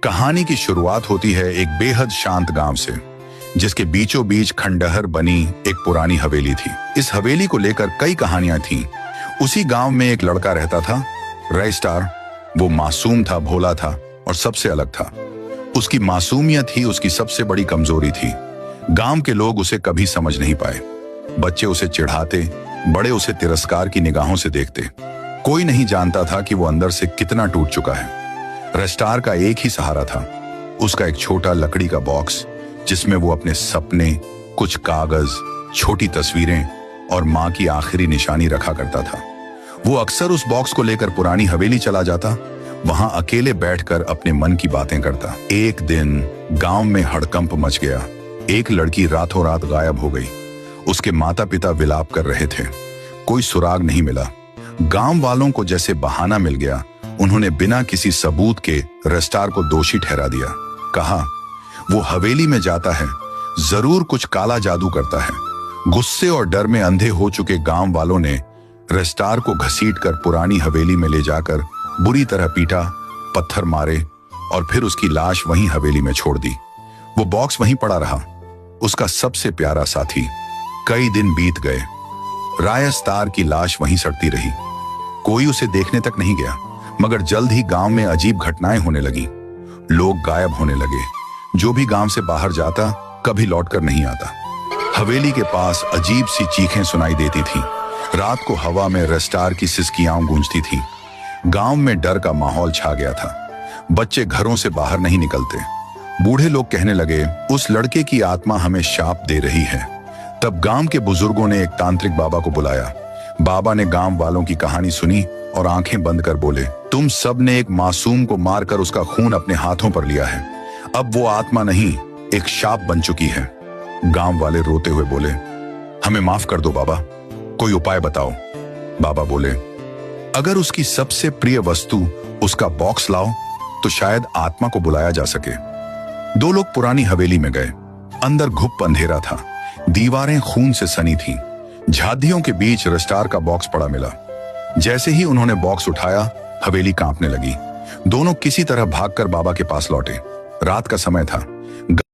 कहानी की शुरुआत होती है एक बेहद शांत गांव से, जिसके बीचों बीच खंडहर बनी एक पुरानी हवेली थी। इस हवेली को लेकर कई कहानियां थीं। उसी गांव में एक लड़का रहता था, रॉयस्टार। वो मासूम था, भोला था और सबसे अलग था। उसकी मासूमियत ही उसकी सबसे बड़ी कमजोरी थी। गांव के लोग उसे कभी समझ नहीं पाए। बच्चे उसे चिढ़ाते, बड़े उसे तिरस्कार की निगाहों से देखते। कोई नहीं जानता था कि वो अंदर से कितना टूट चुका है। रॉयस्टार का एक ही सहारा था, उसका एक छोटा लकड़ी का बॉक्स, जिसमें वो अपने सपने, कुछ कागज, छोटी तस्वीरें और माँ की आखिरी निशानी रखा करता था। वो अक्सर उस बॉक्स को लेकर पुरानी हवेली चला जाता, वहां अकेले बैठकर अपने मन की बातें करता। एक दिन गांव में हड़कंप मच गया। एक लड़की रातों रात गायब हो गई। उसके माता पिता विलाप कर रहे थे। कोई सुराग नहीं मिला। गांव वालों को जैसे बहाना मिल गया। उन्होंने बिना किसी सबूत के रॉयस्टार को दोषी ठहरा दिया। कहा, वो हवेली में जाता है, जरूर कुछ काला जादू करता है। गुस्से और डर में अंधे हो चुके गांव वालों ने रॉयस्टार को घसीटकर पुरानी हवेली में ले जाकर बुरी तरह पीटा, पत्थर मारे और फिर उसकी लाश वहीं हवेली में छोड़ दी। वो बॉक्स वहीं पड़ा रहा, उसका सबसे प्यारा साथी। कई दिन बीत गए। रॉयस्टार की लाश वहीं सड़ती रही। कोई उसे देखने तक नहीं गया। मगर जल्द ही गांव में अजीब घटनाएं होने लगी। लोग गायब होने लगे। जो भी गांव से बाहर जाता कभी लौटकर नहीं आता। हवेली के पास अजीब सी चीखें सुनाई देती थीं। रात को हवा में रॉयस्टार की सिसकियां गूंजती थीं। गांव में डर का माहौल छा गया था। बच्चे घरों से बाहर नहीं निकलते। बूढ़े लोग कहने लगे, उस लड़के की आत्मा हमें शाप दे रही है। तब गांव के बुजुर्गों ने एक तांत्रिक बाबा को बुलाया। बाबा ने गांव वालों की कहानी सुनी और आंखें बंद कर बोले, तुम सब ने एक मासूम को मारकर उसका खून अपने हाथों पर लिया है। अब वो आत्मा नहीं, एक शाप बन चुकी है। गांव वाले रोते हुए बोले, हमें माफ कर दो बाबा, कोई उपाय बताओ। बाबा बोले, अगर उसकी सबसे प्रिय वस्तु उसका बॉक्स लाओ तो शायद आत्मा को बुलाया जा सके। दो लोग पुरानी हवेली में गए। अंदर घुप अंधेरा था। दीवारें खून से सनी थीं। झादियों के बीच रॉयस्टार का बॉक्स पड़ा मिला। जैसे ही उन्होंने बॉक्स उठाया, हवेली कांपने लगी। दोनों किसी तरह भागकर बाबा के पास लौटे। रात का समय था।